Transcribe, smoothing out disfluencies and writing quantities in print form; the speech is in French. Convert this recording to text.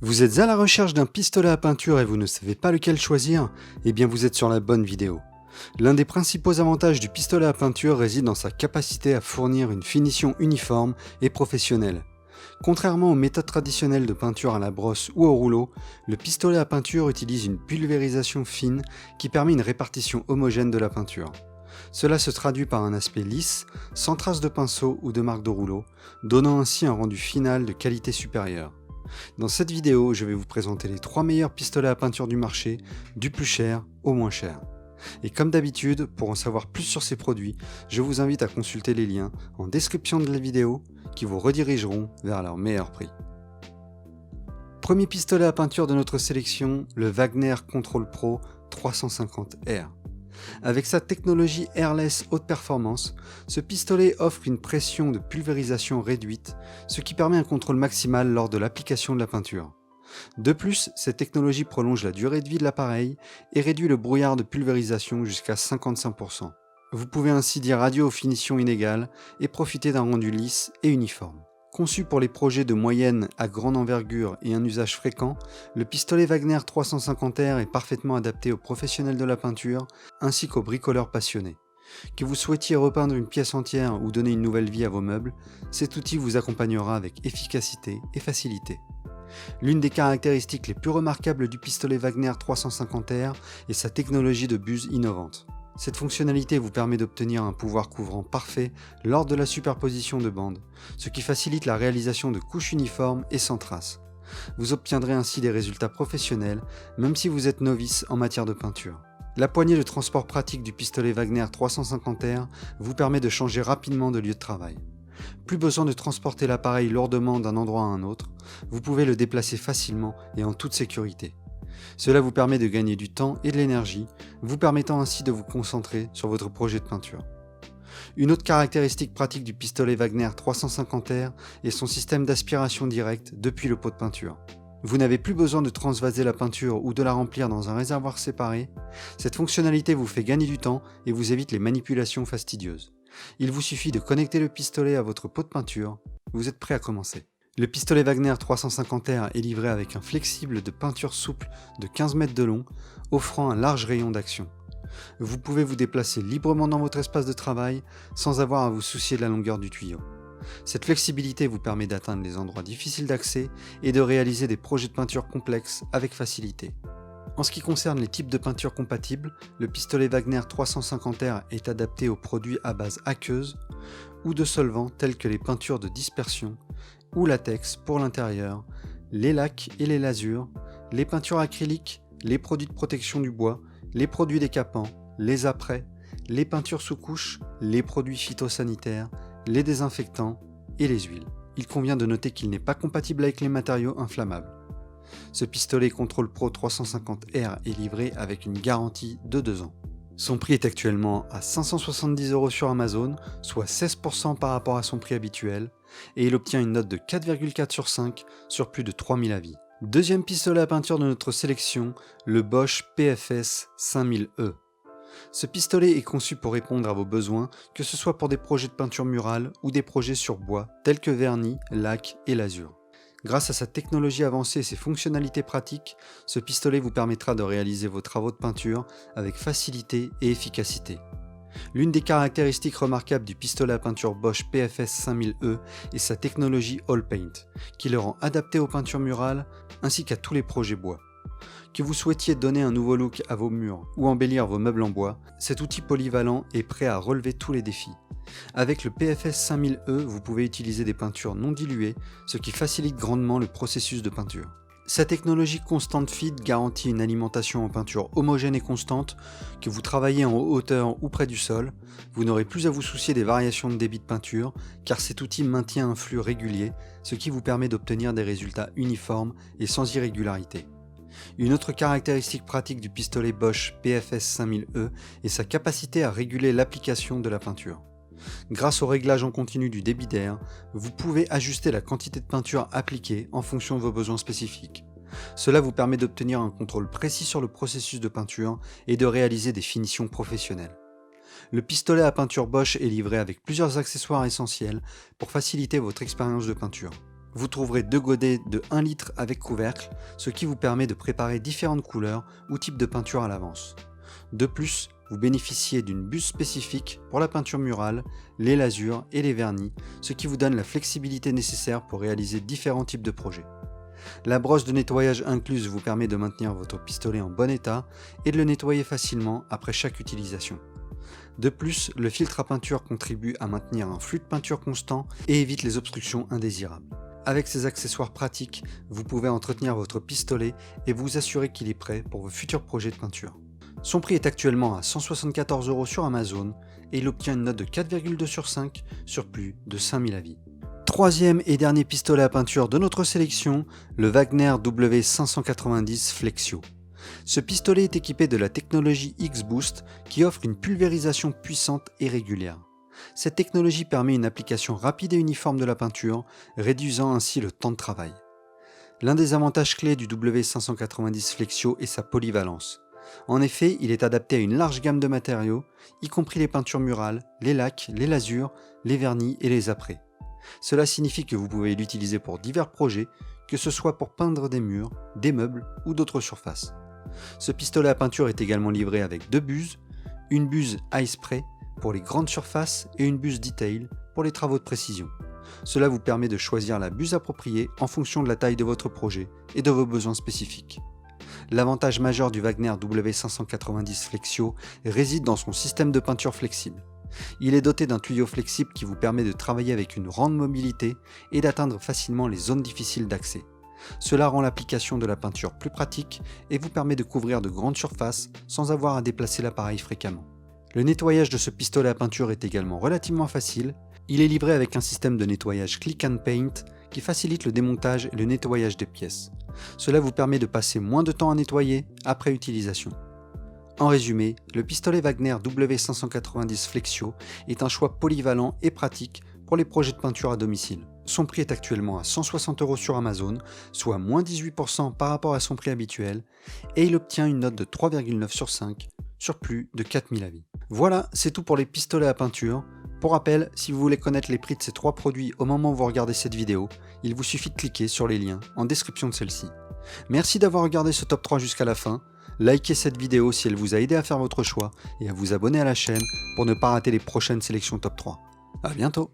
Vous êtes à la recherche d'un pistolet à peinture et vous ne savez pas lequel choisir? Eh bien vous êtes sur la bonne vidéo. L'un des principaux avantages du pistolet à peinture réside dans sa capacité à fournir une finition uniforme et professionnelle. Contrairement aux méthodes traditionnelles de peinture à la brosse ou au rouleau, le pistolet à peinture utilise une pulvérisation fine qui permet une répartition homogène de la peinture. Cela se traduit par un aspect lisse, sans trace de pinceau ou de marque de rouleau, donnant ainsi un rendu final de qualité supérieure. Dans cette vidéo, je vais vous présenter les 3 meilleurs pistolets à peinture du marché, du plus cher au moins cher. Et comme d'habitude, pour en savoir plus sur ces produits, je vous invite à consulter les liens en description de la vidéo qui vous redirigeront vers leur meilleur prix. Premier pistolet à peinture de notre sélection, le Wagner Control Pro 350R. Avec sa technologie airless haute performance, ce pistolet offre une pression de pulvérisation réduite, ce qui permet un contrôle maximal lors de l'application de la peinture. De plus, cette technologie prolonge la durée de vie de l'appareil et réduit le brouillard de pulvérisation jusqu'à 55%. Vous pouvez ainsi dire adieu aux finitions inégales et profiter d'un rendu lisse et uniforme. Conçu pour les projets de moyenne à grande envergure et un usage fréquent, le pistolet Wagner 350R est parfaitement adapté aux professionnels de la peinture ainsi qu'aux bricoleurs passionnés. Que vous souhaitiez repeindre une pièce entière ou donner une nouvelle vie à vos meubles, cet outil vous accompagnera avec efficacité et facilité. L'une des caractéristiques les plus remarquables du pistolet Wagner 350R est sa technologie de buse innovante. Cette fonctionnalité vous permet d'obtenir un pouvoir couvrant parfait lors de la superposition de bandes, ce qui facilite la réalisation de couches uniformes et sans traces. Vous obtiendrez ainsi des résultats professionnels, même si vous êtes novice en matière de peinture. La poignée de transport pratique du pistolet Wagner 350R vous permet de changer rapidement de lieu de travail. Plus besoin de transporter l'appareil lourdement d'un endroit à un autre, vous pouvez le déplacer facilement et en toute sécurité. Cela vous permet de gagner du temps et de l'énergie, vous permettant ainsi de vous concentrer sur votre projet de peinture. Une autre caractéristique pratique du pistolet Wagner 350R est son système d'aspiration directe depuis le pot de peinture. Vous n'avez plus besoin de transvaser la peinture ou de la remplir dans un réservoir séparé. Cette fonctionnalité vous fait gagner du temps et vous évite les manipulations fastidieuses. Il vous suffit de connecter le pistolet à votre pot de peinture, vous êtes prêt à commencer. Le pistolet Wagner 350R est livré avec un flexible de peinture souple de 15 mètres de long, offrant un large rayon d'action. Vous pouvez vous déplacer librement dans votre espace de travail sans avoir à vous soucier de la longueur du tuyau. Cette flexibilité vous permet d'atteindre les endroits difficiles d'accès et de réaliser des projets de peinture complexes avec facilité. En ce qui concerne les types de peinture compatibles, le pistolet Wagner 350R est adapté aux produits à base aqueuse ou de solvants tels que les peintures de dispersion ou latex pour l'intérieur, les lacs et les lasures, les peintures acryliques, les produits de protection du bois, les produits décapants, les apprêts, les peintures sous couche, les produits phytosanitaires, les désinfectants et les huiles. Il convient de noter qu'il n'est pas compatible avec les matériaux inflammables. Ce pistolet Control Pro 350R est livré avec une garantie de 2 ans. Son prix est actuellement à 570 € sur Amazon, soit 16% par rapport à son prix habituel, et il obtient une note de 4,4 sur 5 sur plus de 3000 avis. Deuxième pistolet à peinture de notre sélection, le Bosch PFS 5000E. Ce pistolet est conçu pour répondre à vos besoins, que ce soit pour des projets de peinture murale ou des projets sur bois, tels que vernis, lac et lasure. Grâce à sa technologie avancée et ses fonctionnalités pratiques, ce pistolet vous permettra de réaliser vos travaux de peinture avec facilité et efficacité. L'une des caractéristiques remarquables du pistolet à peinture Bosch PFS 5000E est sa technologie All Paint, qui le rend adapté aux peintures murales ainsi qu'à tous les projets bois. Que vous souhaitiez donner un nouveau look à vos murs ou embellir vos meubles en bois, cet outil polyvalent est prêt à relever tous les défis. Avec le PFS 5000E, vous pouvez utiliser des peintures non diluées, ce qui facilite grandement le processus de peinture. Sa technologie Constant Feed garantit une alimentation en peinture homogène et constante, que vous travaillez en hauteur ou près du sol. Vous n'aurez plus à vous soucier des variations de débit de peinture, car cet outil maintient un flux régulier, ce qui vous permet d'obtenir des résultats uniformes et sans irrégularité. Une autre caractéristique pratique du pistolet Bosch PFS 5000E est sa capacité à réguler l'application de la peinture. Grâce au réglage en continu du débit d'air, vous pouvez ajuster la quantité de peinture appliquée en fonction de vos besoins spécifiques. Cela vous permet d'obtenir un contrôle précis sur le processus de peinture et de réaliser des finitions professionnelles. Le pistolet à peinture Bosch est livré avec plusieurs accessoires essentiels pour faciliter votre expérience de peinture. Vous trouverez 2 godets de 1 litre avec couvercle, ce qui vous permet de préparer différentes couleurs ou types de peinture à l'avance. De plus, vous bénéficiez d'une buse spécifique pour la peinture murale, les lasures et les vernis, ce qui vous donne la flexibilité nécessaire pour réaliser différents types de projets. La brosse de nettoyage incluse vous permet de maintenir votre pistolet en bon état et de le nettoyer facilement après chaque utilisation. De plus, le filtre à peinture contribue à maintenir un flux de peinture constant et évite les obstructions indésirables. Avec ces accessoires pratiques, vous pouvez entretenir votre pistolet et vous assurer qu'il est prêt pour vos futurs projets de peinture. Son prix est actuellement à 174 € sur Amazon et il obtient une note de 4,2 sur 5 sur plus de 5000 avis. Troisième et dernier pistolet à peinture de notre sélection, le Wagner W590 Flexio. Ce pistolet est équipé de la technologie X-Boost qui offre une pulvérisation puissante et régulière. Cette technologie permet une application rapide et uniforme de la peinture, réduisant ainsi le temps de travail. L'un des avantages clés du W590 Flexio est sa polyvalence. En effet, il est adapté à une large gamme de matériaux, y compris les peintures murales, les lacs, les lasures, les vernis et les apprêts. Cela signifie que vous pouvez l'utiliser pour divers projets, que ce soit pour peindre des murs, des meubles ou d'autres surfaces. Ce pistolet à peinture est également livré avec 2 buses, une buse High Spray pour les grandes surfaces et une buse Detail pour les travaux de précision. Cela vous permet de choisir la buse appropriée en fonction de la taille de votre projet et de vos besoins spécifiques. L'avantage majeur du Wagner W590 Flexio réside dans son système de peinture flexible. Il est doté d'un tuyau flexible qui vous permet de travailler avec une grande mobilité et d'atteindre facilement les zones difficiles d'accès. Cela rend l'application de la peinture plus pratique et vous permet de couvrir de grandes surfaces sans avoir à déplacer l'appareil fréquemment. Le nettoyage de ce pistolet à peinture est également relativement facile. Il est livré avec un système de nettoyage Click and Paint qui facilite le démontage et le nettoyage des pièces. Cela vous permet de passer moins de temps à nettoyer après utilisation. En résumé, le pistolet Wagner W590 Flexio est un choix polyvalent et pratique pour les projets de peinture à domicile. Son prix est actuellement à 160 € sur Amazon, soit moins 18% par rapport à son prix habituel, et il obtient une note de 3,9 sur 5 sur plus de 4000 avis. Voilà, c'est tout pour les pistolets à peinture. Pour rappel, si vous voulez connaître les prix de ces 3 produits au moment où vous regardez cette vidéo, il vous suffit de cliquer sur les liens en description de celle-ci. Merci d'avoir regardé ce top 3 jusqu'à la fin. Likez cette vidéo si elle vous a aidé à faire votre choix et à vous abonner à la chaîne pour ne pas rater les prochaines sélections top 3. A bientôt!